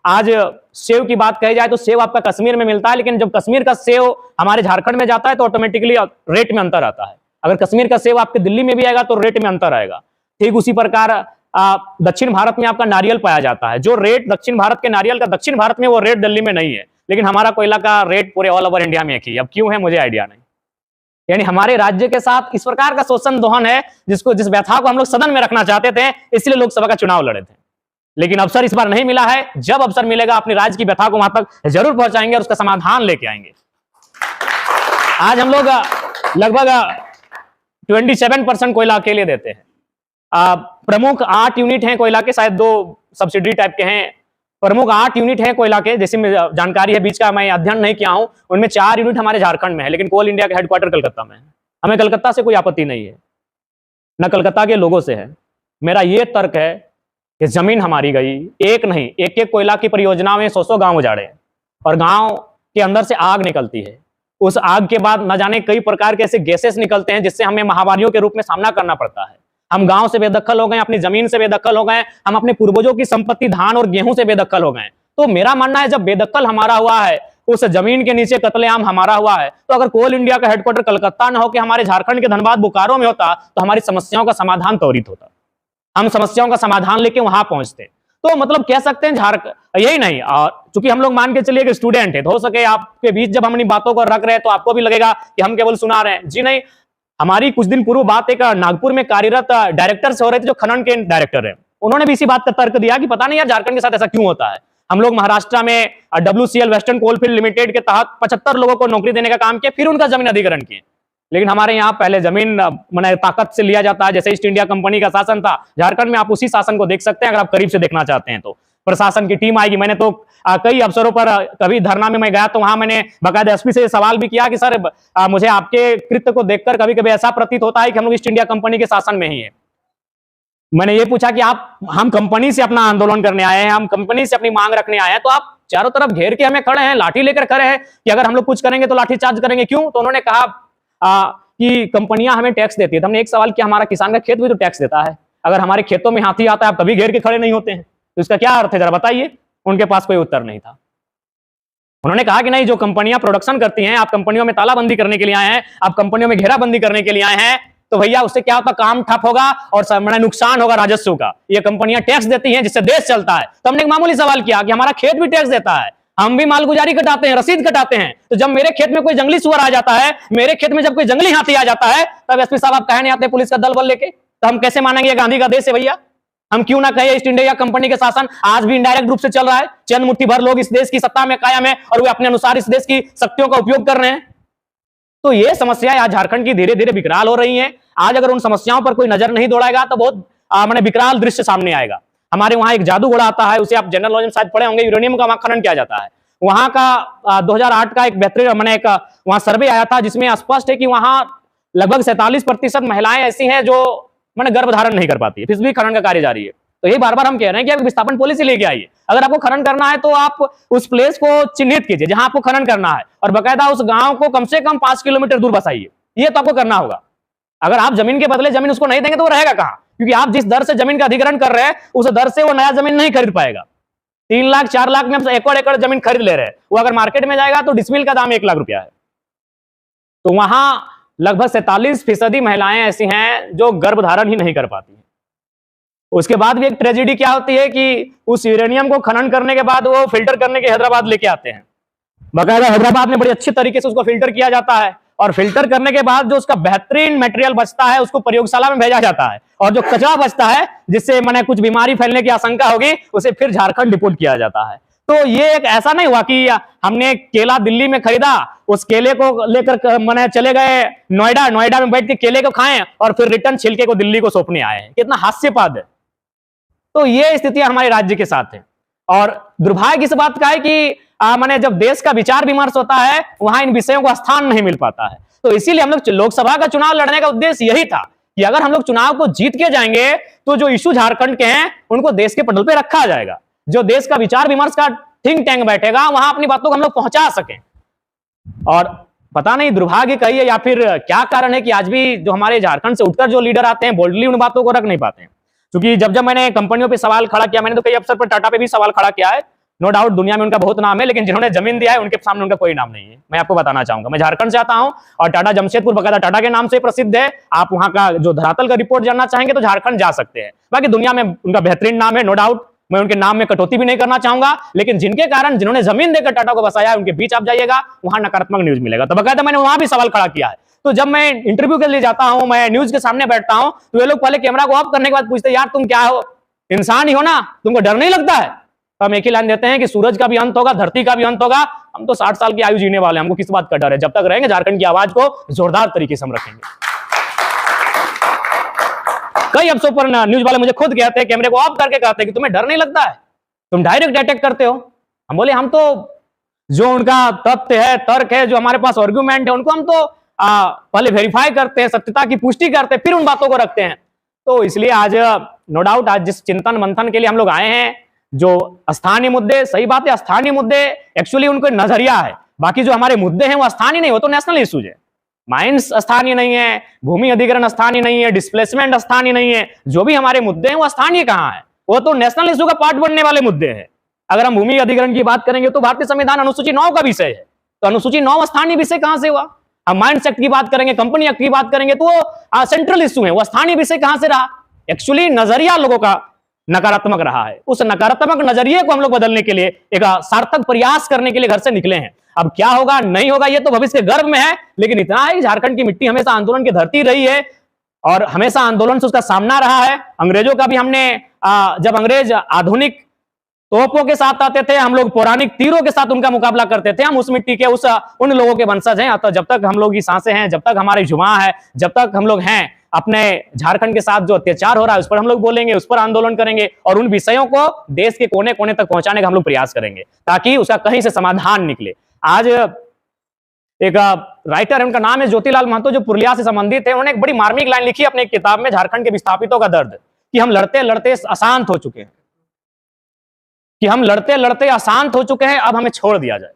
आज सेव की बात कही जाए तो सेव आपका कश्मीर में मिलता है, लेकिन जब कश्मीर का सेव हमारे झारखंड में जाता है तो ऑटोमेटिकली रेट में अंतर आता है। अगर कश्मीर का सेव आपके दिल्ली में भी आएगा तो रेट में अंतर आएगा। ठीक उसी प्रकार दक्षिण भारत में आपका नारियल पाया जाता है, जो रेट दक्षिण भारत के नारियल का दक्षिण भारत में, वो रेट दिल्ली में नहीं है, लेकिन हमारा कोयला का रेट पूरे ऑल ओवर इंडिया में एक ही। अब क्यों है मुझे आइडिया नहीं। यानी हमारे राज्य के साथ इस प्रकार का शोषण दोहन है, जिस व्यथा को हम लोग सदन में रखना चाहते थे, इसलिए लोकसभा का चुनाव लड़े थे। लेकिन अवसर इस बार नहीं मिला है। जब अवसर मिलेगा अपनी राज्य की व्यथा को वहां तक जरूर पहुंचाएंगे और उसका समाधान लेके आएंगे। आज हम लोग लगभग 27% कोयला अकेले देते हैं। प्रमुख 8 यूनिट हैं कोयला के, शायद 2 सब्सिडी टाइप के हैं। प्रमुख 8 यूनिट हैं कोयला के, जैसे जानकारी है, बीच का मैं अध्ययन नहीं किया हूं। उनमें 4 यूनिट हमारे झारखंड में है, लेकिन कोल इंडिया का हेडक्वार्टर कलकत्ता में है। हमें कलकत्ता से कोई आपत्ति नहीं है, न कलकत्ता के लोगों से है। मेरा यह तर्क है कि जमीन हमारी गई, एक नहीं, एक कोयला की परियोजना में 100 गांव उजाड़े, और गांव के अंदर से आग निकलती है। उस आग के बाद न जाने कई प्रकार के ऐसे गैसेस निकलते हैं जिससे हमें महामारियों के रूप में सामना करना पड़ता है। हम गांव से बेदखल हो गए, अपनी जमीन से बेदखल हो गए, हम अपने पूर्वजों की संपत्ति धान और गेहूं से बेदखल हो गए। तो मेरा मानना है, जब बेदखल हमारा हुआ है, उस जमीन के नीचे कत्लेआम हमारा हुआ है, तो अगर कोल इंडिया का हेडक्वार्टर कलकत्ता न हो के हमारे झारखंड के धनबाद बोकारो में होता, तो हमारी समस्याओं का समाधान त्वरित होता, हम समस्याओं का समाधान लेके वहां पहुंचते। तो मतलब कह सकते हैं झारखंड यही नहीं, और चूंकि हम लोग मान के चलिए कि स्टूडेंट है, तो हो सके आपके बीच जब हम अपनी बातों को रख रहे हैं तो आपको भी लगेगा कि हम केवल सुना रहे हैं। जी नहीं, हमारी कुछ दिन पूर्व बात एक नागपुर में कार्यरत डायरेक्टर से हो रही थी, जो खनन के डायरेक्टर है। उन्होंने भी इसी बात का तर्क दिया कि पता नहीं यार झारखंड के साथ ऐसा क्यों होता है। हम लोग महाराष्ट्र में WCL वेस्टर्न कोलफील्ड लिमिटेड के तहत 75 लोगों को नौकरी देने का काम किया, फिर उनका जमीन अधिग्रहण किए। लेकिन हमारे यहाँ पहले जमीन मैंने ताकत से लिया जाता है, जैसे ईस्ट इंडिया कंपनी का शासन था। झारखंड में आप उसी शासन को देख सकते हैं, अगर आप करीब से देखना चाहते हैं तो। प्रशासन की टीम आएगी। मैंने तो कई अवसरों पर, कभी धरना में मैं गया तो वहां मैंने बाकायदा SP से सवाल भी किया कि सर मुझे आपके कृत्य को देखकर कभी कभी ऐसा प्रतीत होता है कि हम लोग ईस्ट इंडिया कंपनी के शासन में ही है। मैंने ये पूछा कि हम कंपनी से अपना आंदोलन करने आए हैं, हम कंपनी से अपनी मांग रखने आए हैं, तो आप चारों तरफ घेर के हमें खड़े हैं, लाठी लेकर खड़े हैं कि अगर हम लोग कुछ करेंगे तो लाठी चार्ज करेंगे, क्यों? तो उन्होंने कहा कि कंपनियां हमें टैक्स देती है। तो हमने एक सवाल किया, हमारा किसान का खेत भी तो टैक्स देता है, अगर हमारे खेतों में हाथी आता है आप कभी घेर के खड़े नहीं होते हैं, तो इसका क्या अर्थ है, जरा बताइए। उनके पास कोई उत्तर नहीं था। उन्होंने कहा कि नहीं, जो कंपनियां प्रोडक्शन करती हैं, आप कंपनियों में तालाबंदी करने के लिए आए हैं, आप कंपनियों में घेराबंदी करने के लिए आए हैं, तो भैया उससे क्या होता, काम ठप होगा और बड़ा नुकसान होगा राजस्व का। ये कंपनियां टैक्स देती हैं जिससे देश चलता है। तो हमने एक मामूली सवाल किया कि हमारा खेत भी टैक्स देता है, हम भी मालगुजारी कटाते हैं, रसीद कटाते हैं। तो जब मेरे खेत में कोई जंगली सुअर आ जाता है, मेरे खेत में जब कोई जंगली हाथी आ जाता है, तब एसपी साहब आप कहे नहीं आते पुलिस का दल बल लेके? तो हम कैसे मानेंगे गांधी का देश है भैया? हम क्यों ना कहे ईस्ट इंडिया कंपनी के शासन आज भी इनडायरेक्ट रूप से चल रहा है। चंद मुट्ठी भर लोग इस देश की सत्ता में कायम है और वे अपने अनुसार इस देश की शक्तियों का उपयोग कर रहे हैं। तो ये समस्याएं आज झारखंड की धीरे धीरे विकराल हो रही हैं। आज अगर उन समस्याओं पर कोई नजर नहीं दौड़ाएगा तो बहुत मैंने विकराल दृश्य सामने आएगा। हमारे वहां एक जादू घोड़ा आता है, उसे आप जनरल नॉलेज में शायद पढ़े होंगे, यूरेनियम का वहां खनन किया जाता है। वहां का 2008 का एक बेहतरीन मैंने एक वहां सर्वे आया था जिसमें स्पष्ट है कि वहां लगभग 47% महिलाएं ऐसी हैं जो मैंने गर्भ धारण नहीं कर पाती है, फिर भी खनन का कार्य जारी है। तो ये बार बार हम कह रहे हैं कि आप विस्थापन पॉलिसी लेके आइए। अगर आपको खनन करना है तो आप उस प्लेस को चिन्हित कीजिए जहां आपको खनन करना है और बकायदा उस गांव को कम से कम 5 किलोमीटर दूर बसाइए। ये तो आपको करना होगा। अगर आप जमीन के बदले जमीन उसको नहीं देंगे तो वो रहेगा कहां? क्योंकि आप जिस दर से जमीन का अधिग्रहण कर रहे हैं उस दर से वो नया जमीन नहीं खरीद पाएगा। 3 लाख 4 लाख में हम एकड़ जमीन खरीद ले रहे हैं, वो अगर मार्केट में जाएगा तो डिसमिल का दाम 1 लाख रुपया है। तो वहां लगभग 47% महिलाएं ऐसी हैं जो गर्भ धारण ही नहीं कर पाती हैं। उसके बाद भी एक ट्रेजेडी क्या होती है कि उस यूरेनियम को खनन करने के बाद वो फिल्टर करने के हैदराबाद लेके आते हैं। बकायदा हैदराबाद में बड़ी अच्छी तरीके से उसको फिल्टर किया जाता है और फिल्टर करने के बाद जो उसका बेहतरीन मटेरियल बचता है उसको प्रयोगशाला में भेजा जाता है और जो कचरा बचता है जिससे मैंने कुछ बीमारी फैलने की आशंका होगी उसे फिर झारखंड डिपोर्ट किया जाता है। तो ये एक ऐसा नहीं हुआ कि हमने केला दिल्ली में खरीदा, उस केले को लेकर मैंने चले गए नोएडा में बैठ के केले को खाएं और फिर रिटर्न छिलके को दिल्ली को सौंपने आए हैं। कितना हास्यपद है। तो ये स्थितियां हमारे राज्य के साथ है और दुर्भाग्य इस बात का है कि मैंने जब देश का विचार विमर्श होता है वहां इन विषयों को स्थान नहीं मिल पाता है। तो इसीलिए हम लोग लोकसभा का चुनाव लड़ने का उद्देश्य यही था कि अगर हम लोग चुनाव को जीत के जाएंगे तो जो इशू झारखंड के हैं उनको देश के पटल पे रखा जाएगा। जो देश का विचार विमर्श का थिंक टैंक बैठेगा वहां अपनी बातों को हम लोग पहुंचा सकें। और पता नहीं दुर्भाग्य कहिए या फिर क्या कारण है कि आज भी जो हमारे झारखंड से उठकर जो लीडर आते हैं बोल्डली उन बातों को रख नहीं पाते हैं। क्योंकि जब मैंने कंपनियों पे सवाल खड़ा किया, मैंने तो कई अवसर पर टाटा पे भी सवाल खड़ा किया है। नो डाउट दुनिया में उनका बहुत नाम है, लेकिन जिन्होंने जमीन दिया है उनके सामने उनका कोई नाम नहीं है। मैं आपको बताना चाहूंगा, मैं झारखंड से आता हूं और टाटा जमशेदपुर बकायदा टाटा के नाम से प्रसिद्ध है। आप वहां का जो धरातल का रिपोर्ट जानना चाहेंगे तो झारखंड जा सकते हैं। बाकी दुनिया में उनका बेहतरीन नाम है, नो डाउट। मैं उनके नाम में कटौती भी नहीं करना चाहूंगा, लेकिन जिनके कारण जिन्होंने जमीन देकर टाटा को बसाया उनके बीच आप जाइएगा वहां नकारात्मक न्यूज मिलेगा। तो बकायदा मैंने वहां भी सवाल खड़ा किया है। तो जब मैं इंटरव्यू के लिए जाता हूं, मैं न्यूज के सामने बैठता हूं तो ये लोग पहले कैमरा को ऑफ करने के बाद पूछते यार तुम क्या हो, इंसान ही हो ना, तुमको डर नहीं लगता है? तो हम एक ही लाइन देते हैं कि सूरज का भी अंत होगा, धरती का भी अंत होगा। हम तो 60 साल की आयु जीने वाले हैं, हमको किस बात का डर है? जब तक रहेंगे झारखंड की आवाज को जोरदार तरीके से हम रखेंगे। कई अवसरों पर न्यूज वाले मुझे खुद कहते हैं, कैमरे को ऑफ करके कहते हैं कि तुम्हें डर नहीं लगता है, तुम डायरेक्ट अटैक करते हो। हम बोले हम तो जो उनका तथ्य है, तर्क है, जो हमारे पास आर्गुमेंट है, उनको हम तो पहले वेरीफाई करते हैं, सत्यता की पुष्टि करते हैं, फिर उन बातों को रखते हैं। तो इसलिए आज नो डाउट आज जिस चिंतन मंथन के लिए हम लोग आए हैं, जो स्थानीय मुद्दे, सही बात है, स्थानीय मुद्दे एक्चुअली उनको नजरिया है। बाकी जो हमारे मुद्दे हैं वो स्थानीय नहीं, वो तो नेशनल इश्यूज है। माइंस स्थानीय नहीं है, भूमि अधिग्रहण स्थानीय नहीं है, डिस्प्लेसमेंट स्थानीय नहीं है। जो भी हमारे मुद्दे हैं वो स्थानीय कहाँ है? वो तो नेशनल इश्यू का पार्ट बनने वाले मुद्दे हैं। अगर हम भूमि अधिग्रहण की बात करेंगे तो भारतीय संविधान अनुसूची 9 का विषय है, तो अनुसूची 9 स्थानीय विषय कहां से हुआ? हम माइंस एक्ट की बात करेंगे, कंपनी एक्ट की बात करेंगे तो वो सेंट्रल इश्यू है, वो स्थानीय विषय कहां से रहा? एक्चुअली नजरिया लोगों का नकारात्मक रहा है। उस नकारात्मक नजरिए को हम लोग बदलने के लिए एक सार्थक प्रयास करने के लिए घर से निकले हैं। अब क्या होगा नहीं होगा ये तो भविष्य के गर्भ में है, लेकिन इतना है कि झारखंड की मिट्टी हमेशा आंदोलन की धरती रही है और हमेशा आंदोलन से उसका सामना रहा है। अंग्रेजों का भी हमने जब अंग्रेज आधुनिक तोपों के साथ आते थे, हम लोग पौराणिक तीरों के साथ उनका मुकाबला करते थे। हम उस मिट्टी के उन लोगों के वंशज हैं। तो जब तक हम लोग की सांसें हैं, जब तक हमारी जुबान है, जब तक हम लोग हैं, अपने झारखंड के साथ जो अत्याचार हो रहा है उस पर हम लोग बोलेंगे, उस पर आंदोलन करेंगे और उन विषयों को देश के कोने कोने तक पहुंचाने का हम लोग प्रयास करेंगे ताकि उसका कहीं से समाधान निकले। आज एक राइटर है, उनका नाम है ज्योतिलाल महतो, जो पुरुलिया से संबंधित है। उन्होंने एक बड़ी मार्मिक लाइन लिखी अपनी किताब में, झारखंड के विस्थापितों का दर्द, कि हम लड़ते लड़ते अशांत हो चुके हैं, कि हम लड़ते लड़ते अशांत हो चुके हैं, अब हमें छोड़ दिया जाए।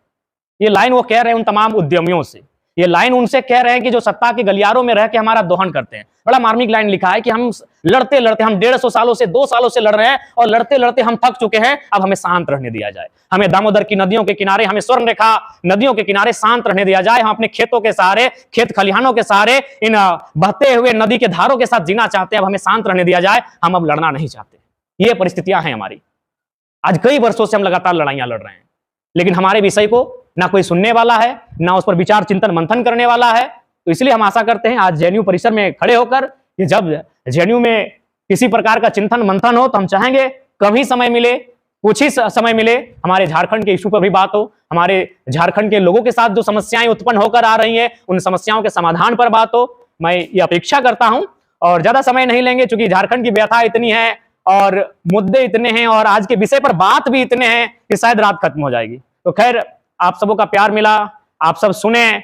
ये लाइन वो कह रहे हैं उन तमाम उद्यमियों से ये लाइन उनसे कह रहे हैं कि जो सत्ता के गलियारों में रह के हमारा दोहन करते हैं। बड़ा मार्मिक लाइन लिखा है कि हम लड़ते लड़ते, हम 150 सालों से 2 सालों से लड़ रहे हैं और लड़ते लड़ते हम थक चुके हैं, अब हमें शांत रहने दिया जाए। हमें दामोदर की नदियों के किनारे, हमें स्वर्ण रेखा नदियों के किनारे शांत रहने दिया जाए। हम अपने खेतों के सहारे, खेत खलिहानों के सहारे, इन बहते हुए नदी के धारों के साथ जीना चाहते हैं, अब हमें शांत रहने दिया जाए, हम अब लड़ना नहीं चाहते। ये परिस्थितियां हैं हमारी। आज कई वर्षों से हम लगातार लड़ाइयां लड़ रहे हैं, लेकिन हमारे विषय को ना कोई सुनने वाला है, ना उस पर विचार चिंतन मंथन करने वाला है। तो इसलिए हम आशा करते हैं आज जेएनयू परिसर में खड़े होकर कि जब जेएनयू में किसी प्रकार का चिंतन मंथन हो तो हम चाहेंगे कभी समय मिले, कुछ ही समय मिले, हमारे झारखंड के इशू पर भी बात हो, हमारे झारखंड के लोगों के साथ जो समस्याएं उत्पन्न होकर आ रही हैं उन समस्याओं के समाधान पर बात हो। मैं ये अपेक्षा करता हूं और ज्यादा समय नहीं लेंगे, क्योंकि झारखंड की व्यथा इतनी है और मुद्दे इतने हैं और आज के विषय पर बात भी इतने हैं कि शायद रात खत्म हो जाएगी। तो खैर, आप सबों का प्यार मिला, आप सब सुने,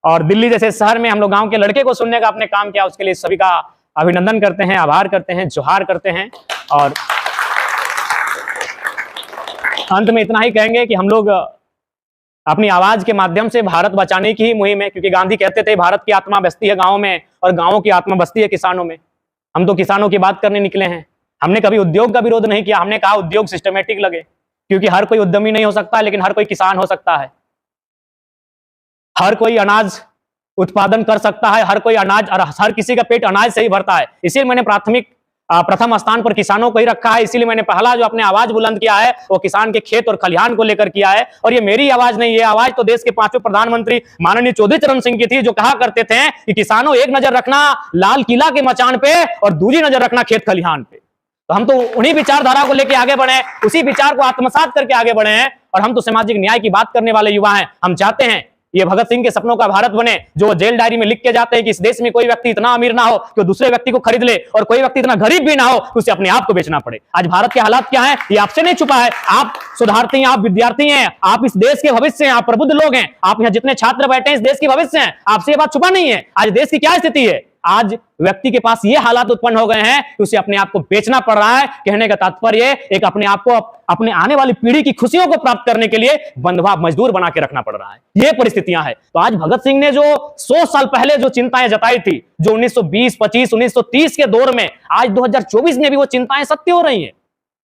और दिल्ली जैसे शहर में हम लोग गांव के लड़के को सुनने का अपने काम किया, उसके लिए सभी का अभिनंदन करते हैं, आभार करते हैं, जोहार करते हैं। और अंत में इतना ही कहेंगे कि हम लोग अपनी आवाज के माध्यम से भारत बचाने की ही मुहिम है, क्योंकि गांधी कहते थे भारत की आत्मा बसती है गाँव में और गाँव की आत्मा बसती है किसानों में। हम तो किसानों की बात करने निकले हैं। हमने कभी उद्योग का विरोध नहीं किया, हमने कहा उद्योग सिस्टमेटिक लगे, क्योंकि हर कोई उद्यमी नहीं हो सकता, लेकिन हर कोई किसान हो सकता है। हर कोई अनाज उत्पादन कर सकता है, हर कोई अनाज, और हर किसी का पेट अनाज से ही भरता है। इसीलिए मैंने प्रथम स्थान पर किसानों को ही रखा है। इसीलिए मैंने पहला जो अपने आवाज बुलंद किया है वो किसान के खेत और खलिहान को लेकर किया है। और ये मेरी आवाज नहीं, ये आवाज तो देश के 5वें प्रधानमंत्री माननीय चौधरी चरण सिंह की थी, जो कहा करते थे कि किसानों एक नजर रखना लाल किला के मचान पे और दूसरी नजर रखना खेत खलिहान पे। तो हम तो उन्हीं विचारधारा को लेकर आगे बढ़े, उसी विचार को आत्मसात करके आगे बढ़े हैं। और हम तो सामाजिक न्याय की बात करने वाले युवा हैं। हम चाहते हैं ये भगत सिंह के सपनों का भारत बने, जो जेल डायरी में लिख के जाते हैं कि इस देश में कोई व्यक्ति इतना अमीर ना हो कि दूसरे व्यक्ति को खरीद ले, और कोई व्यक्ति इतना गरीब भी ना हो कि उसे अपने आप को बेचना पड़े। आज भारत के हालात क्या है ये आपसे नहीं छुपा है। आप सुधारती हैं, आप विद्यार्थी हैं, आप इस देश के भविष्य हैं, आप प्रबुद्ध लोग हैं, आप यहाँ जितने छात्र बैठे हैं इस देश के भविष्य हैं, आपसे ये बात छुपा नहीं है। आज देश की क्या स्थिति है, आज व्यक्ति के पास ये हालात उत्पन्न हो गए हैं कि उसे अपने आप को बेचना पड़ रहा है। कहने का तात्पर्य एक अपने आप को अपने आने वाली पीढ़ी की खुशियों को प्राप्त करने के लिए बंधुआ मजदूर बना के रखना पड़ रहा है। ये परिस्थितियां हैं। तो आज भगत सिंह ने जो 100 साल पहले जो चिंताएं जताई थी, जो 1920, 25, 1930 के दौर में, आज 2024 में भी वो चिंताएं सत्य हो रही हैं।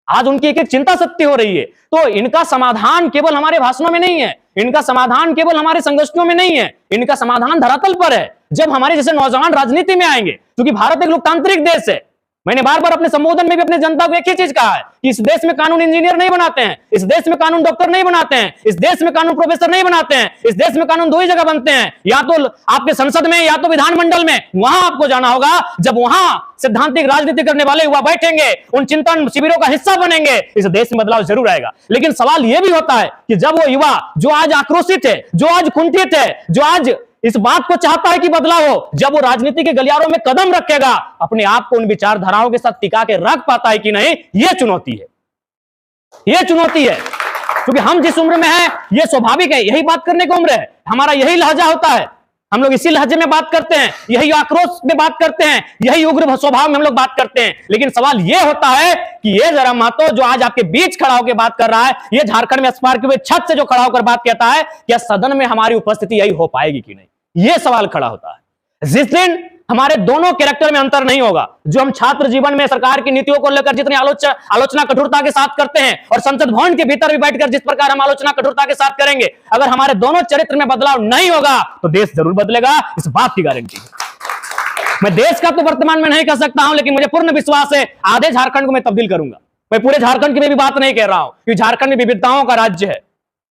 आज उनकी एक एक चिंता सत्य हो रही है। तो इनका समाधान केवल हमारे भाषणों में नहीं है, इनका समाधान केवल हमारे संगठनों में नहीं है, इनका समाधान धरातल पर है। जब हमारे जैसे नौजवान राजनीति में आएंगे, क्योंकि भारत एक लोकतांत्रिक देश है। मैंने बार बार अपने संबोधन में भी अपने जनता को एक ही चीज कहा है कि इस देश में कानून इंजीनियर नहीं बनाते हैं, इस देश में कानून डॉक्टर नहीं बनाते हैं, इस देश में कानून प्रोफेसर नहीं बनाते हैं। इस देश में कानून दो ही जगह बनते हैं, या तो आपके संसद में या तो विधानमंडल में। वहां आपको जाना होगा। जब वहां सैद्धांतिक राजनीति करने वाले युवा बैठेंगे, उन चिंतन शिविरों का हिस्सा बनेंगे, इस देश में बदलाव जरूर आएगा। लेकिन सवाल यह भी होता है कि जब वो युवा जो आज आक्रोशित है, जो आज कुंठित है, जो आज इस बात को चाहता है कि बदलाव हो, जब वो राजनीति के गलियारों में कदम रखेगा, अपने आप को उन विचारधाराओं के साथ टिका के रख पाता है कि नहीं, ये चुनौती है। ये चुनौती है, क्योंकि हम जिस उम्र में हैं ये स्वाभाविक है, यही बात करने की उम्र है, हमारा यही लहजा होता है, हम लोग इसी लहजे में बात करते हैं, यही आक्रोश में बात करते हैं, यही उग्र स्वभाव में हम लोग बात करते हैं। लेकिन सवाल यह होता है कि ये जरा महतो जो आज आपके बीच खड़ा होकर बात कर रहा है, ये झारखंड में स्पार्क के छत से जो खड़ा होकर बात कहता है, क्या सदन में हमारी उपस्थिति यही हो पाएगी कि नहीं, ये सवाल खड़ा होता है। जिस दिन हमारे दोनों कैरेक्टर में अंतर नहीं होगा, जो हम छात्र जीवन में सरकार की नीतियों को लेकर जितनी आलोचना कठोरता के साथ करते हैं, और संसद भवन के भीतर भी बैठकर जिस प्रकार हम आलोचना कठोरता के साथ करेंगे, अगर हमारे दोनों चरित्र में बदलाव नहीं होगा तो देश जरूर बदलेगा, इस बात की गारंटी है। मैं देश का तो वर्तमान में नहीं कर सकता हूं, लेकिन मुझे पूर्ण विश्वास है आधे झारखंड को मैं तब्दील करूंगा। मैं पूरे झारखंड की भी बात नहीं कह रहा हूं, क्योंकि झारखंड में विविधताओं का राज्य है,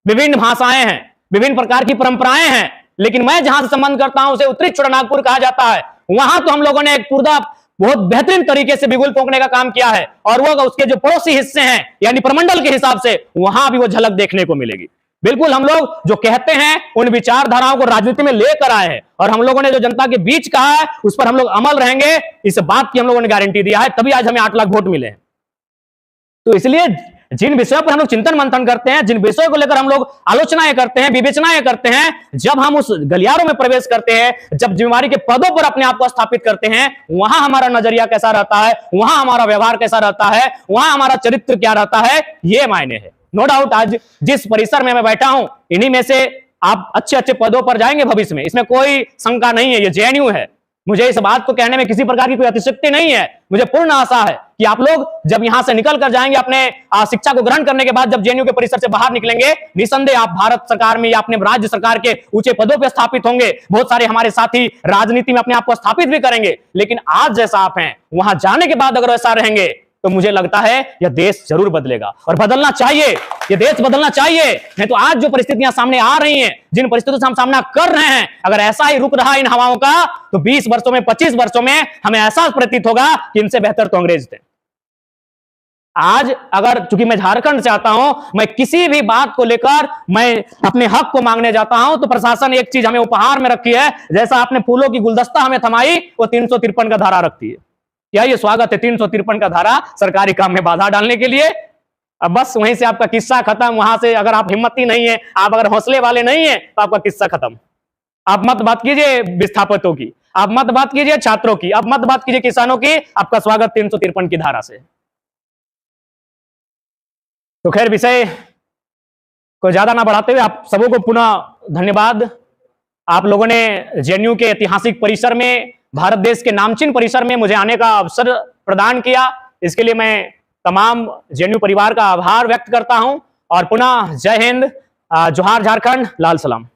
विभिन्न भाषाएं हैं, विभिन्न प्रकार की परंपराएं हैं। लेकिन मैं जहां से संबंध करता हूं उसे उत्तरी छोटानागपुर कहा जाता है। वहां तो हम लोगों ने एक पूरा बहुत बेहतरीन तरीके से बिगुल पोंकने का काम किया है, और वो उसके जो पड़ोसी हिस्से हैं यानी प्रमंडल के हिसाब से, वहां भी वो झलक देखने को मिलेगी। बिल्कुल हम लोग जो कहते हैं उन विचारधाराओं को राजनीति में लेकर आए हैं, और हम लोगों ने जो जनता के बीच कहा है उस पर हम लोग अमल रहेंगे, इस बात की हम लोगों ने गारंटी दिया है, तभी आज हमें 8 लाख वोट मिले हैं। तो इसलिए जिन विषयों पर हम लोग चिंतन मंथन करते हैं, जिन विषयों को लेकर हम लोग आलोचनाएं करते हैं, विवेचनाएं करते हैं, जब हम उस गलियारों में प्रवेश करते हैं, जब जिम्मेवारी के पदों पर अपने आप को स्थापित करते हैं, वहां हमारा नजरिया कैसा रहता है, वहां हमारा व्यवहार कैसा रहता है, वहां हमारा चरित्र क्या रहता है, ये मायने है। नो डाउट आज जिस परिसर में मैं बैठा हूं, इन्हीं में से आप अच्छे अच्छे पदों पर जाएंगे भविष्य में, इसमें कोई शंका नहीं है, ये जेएनयू है। मुझे इस बात को कहने में किसी प्रकार की कोई अतिशयोक्ति नहीं है। मुझे पूर्ण आशा है कि आप लोग जब यहां से निकल कर जाएंगे, अपने शिक्षा को ग्रहण करने के बाद जब जेएनयू के परिसर से बाहर निकलेंगे, निसंदेह आप भारत सरकार में या अपने राज्य सरकार के ऊंचे पदों पर स्थापित होंगे। बहुत सारे हमारे साथी राजनीति में अपने आप को स्थापित भी करेंगे, लेकिन आज जैसा आप हैं वहां जाने के बाद अगर ऐसा रहेंगे तो मुझे लगता है यह देश जरूर बदलेगा, और बदलना चाहिए, यह देश बदलना चाहिए। नहीं तो आज जो परिस्थितियां सामने आ रही हैं, जिन परिस्थितियों से हम सामना कर रहे हैं, अगर ऐसा ही रुक रहा इन हवाओं का तो 20 वर्षों में 25 वर्षों में हमें ऐसा प्रतीत होगा कि इनसे बेहतर तो अंग्रेज थे। आज अगर चूंकि मैं झारखंड से आता हूं, मैं किसी भी बात को लेकर मैं अपने हक को मांगने जाता हूं तो प्रशासन एक चीज हमें उपहार में रखी है, जैसा आपने फूलों की गुलदस्ता हमें थमाई, वो 353 का धारा रखती है। क्या ये स्वागत है 353 का धारा सरकारी काम में बाधा डालने के लिए? अब बस वहीं से आपका किस्सा खत्म। वहां से अगर आप हिम्मती नहीं है, आप अगर हौसले वाले नहीं है, तो आपका किस्सा खत्म। आप मत बात कीजिए विस्थापितों की, आप मत बात कीजिए छात्रों की, आप मत बात कीजिए किसानों की, आपका स्वागत 353 की धारा से। तो खैर, विषय को ज्यादा ना बढ़ाते हुए आप सबों को पुनः धन्यवाद। आप लोगों ने जेएनयू के ऐतिहासिक परिसर में, भारत देश के नामचीन परिसर में मुझे आने का अवसर प्रदान किया। इसके लिए मैं तमाम जेएनयू परिवार का आभार व्यक्त करता हूं, और पुनः जय हिंद, जोहार झारखंड, लाल सलाम।